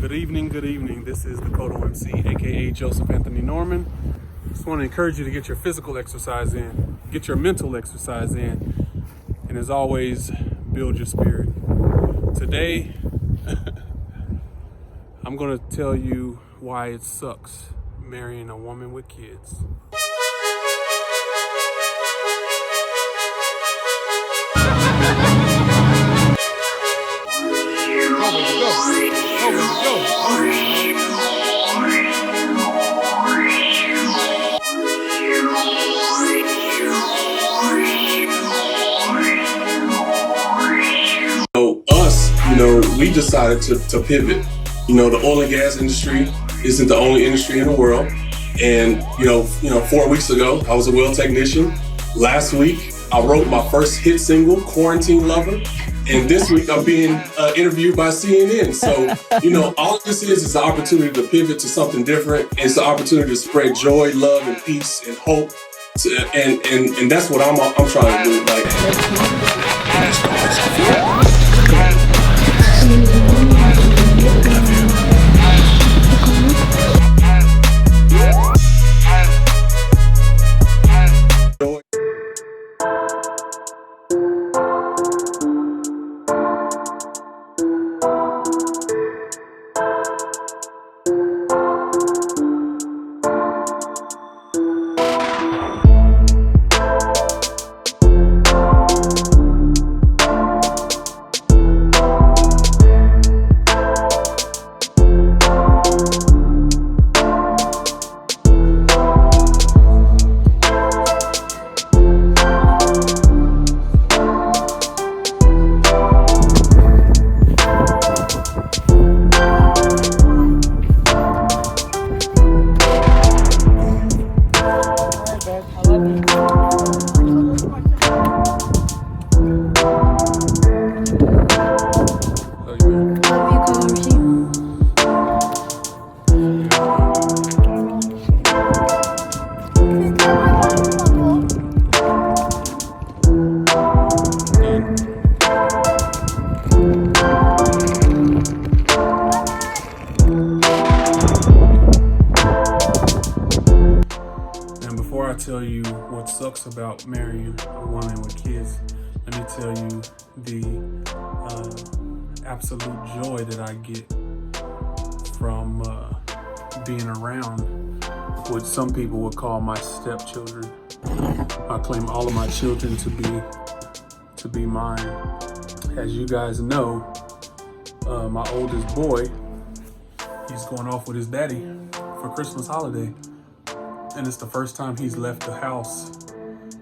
Good evening, good evening. This is the Kodo MC, aka Joseph Anthony Norman. Just want to encourage you to get your physical exercise in, get your mental exercise in, and as always, build your spirit. Today, I'm going to tell you why it sucks marrying a woman with kids. We decided to pivot. The oil and gas industry isn't the only industry in the world. And, 4 weeks ago, I was a well technician. Last week, I wrote my first hit single, Quarantine Lover. And this week, I'm being interviewed by CNN. So, all this is an opportunity to pivot to something different. It's an opportunity to spread joy, love, and peace and hope. And that's what I'm trying to do. Before I tell you what sucks about marrying a woman with kids, let me tell you the absolute joy that I get from being around what some people would call my stepchildren. I claim all of my children to be mine. As you guys know, my oldest boy, he's going off with his daddy for Christmas holiday. And it's the first time he's left the house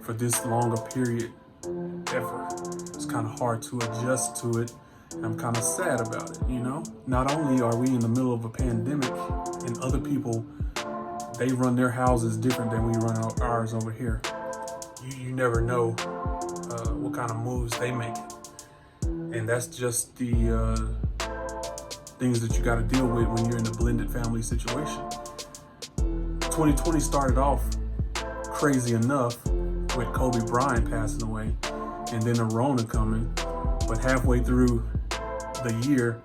for this long a period ever. It's kind of hard to adjust to it. And I'm kind of sad about it, Not only are we in the middle of a pandemic and other people, they run their houses different than we run ours over here. You never know what kind of moves they make. And that's just the things that you got to deal with when you're in a blended family situation. 2020 started off crazy enough with Kobe Bryant passing away and then the Rona coming. But halfway through the year,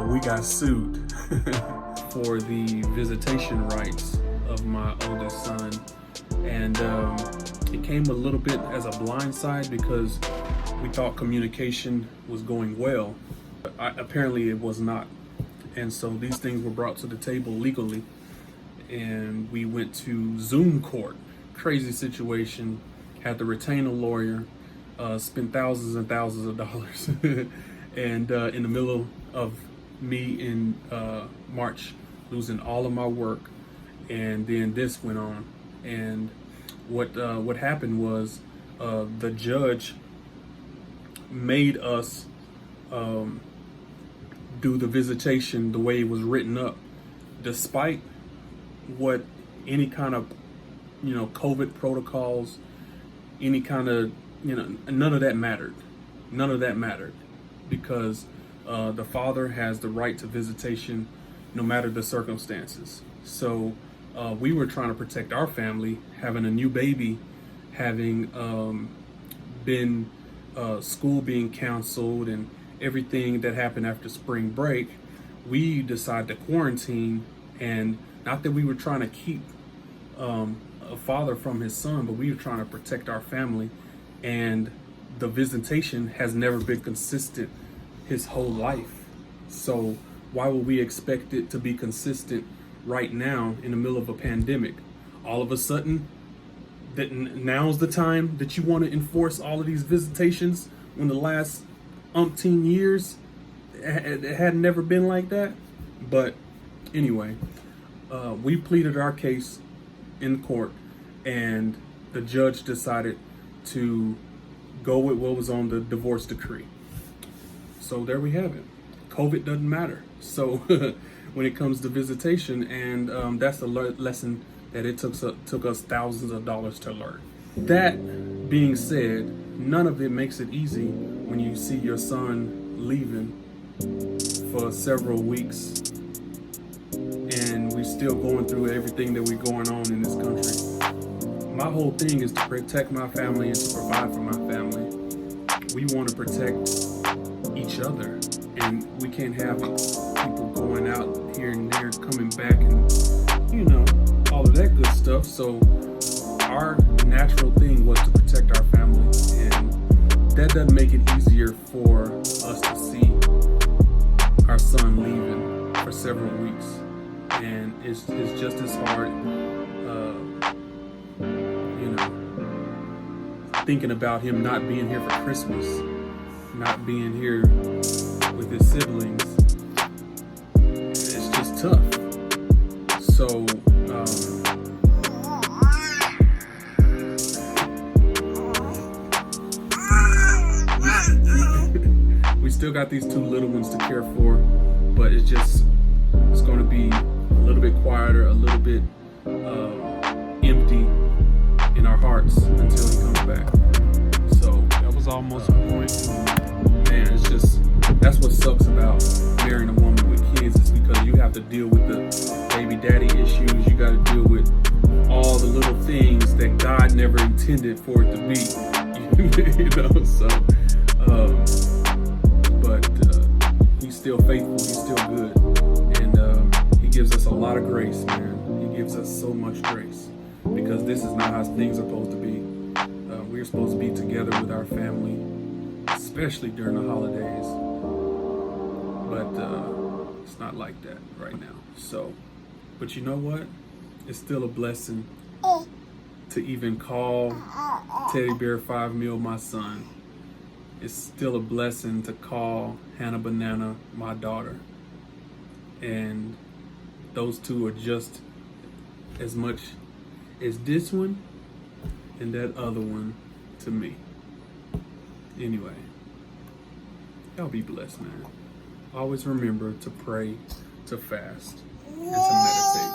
we got sued for the visitation rights of my oldest son. And it came a little bit as a blindside because we thought communication was going well. But apparently it was not. And so these things were brought to the table legally. And we went to Zoom court. Crazy situation. Had to retain a lawyer, spent thousands and thousands of dollars. And in the middle of me in March losing all of my work, and then this went on. And what happened was the judge made us do the visitation the way it was written up, despite what any kind of COVID protocols, any kind of none of that mattered because the father has the right to visitation no matter the circumstances. So we were trying to protect our family, having a new baby, having been school being canceled and everything that happened after spring break. we decided to quarantine, and not that we were trying to keep a father from his son, but we were trying to protect our family. And the visitation has never been consistent his whole life. So why would we expect it to be consistent right now in the middle of a pandemic? All of a sudden, that now's the time that you want to enforce all of these visitations when the last umpteen years it had never been like that. But anyway, we pleaded our case in court, and the judge decided to go with what was on the divorce decree. So there we have it. COVID doesn't matter. So when it comes to visitation, and that's the lesson that it took us thousands of dollars to learn. That being said, none of it makes it easy when you see your son leaving for several weeks, and we're still going through everything that we're going on in this country. My whole thing is to protect my family and to provide for my family. We want to protect each other, and we can't have people going out here and there, coming back, and all of that good stuff. So our natural thing was to protect our family, and that doesn't make it easier for us to see our son leaving for several weeks. And it's just as hard, thinking about him not being here for Christmas, not being here with his siblings. It's just tough. So we still got these two little ones to care for, but it's going to be a little bit quieter, a little bit empty in our hearts until he comes back. So that was almost a point. Man, that's what sucks about marrying a woman with kids, is because you have to deal with the baby daddy issues. You got to deal with all the little things that God never intended for it to be. So but he's still faithful, he's still good, and he gives us a lot of grace, man. He gives us so much grace, because this is not how things are supposed to be. We're supposed to be together with our family, especially during the holidays, but it's not like that right now. So, but you know what? It's still a blessing to even call Teddy Bear 5 Mil my son. It's still a blessing to call Hannah Banana my daughter. And those two are just as much as this one and that other one to me. Anyway, y'all be blessed, man. Always remember to pray, to fast, and to meditate.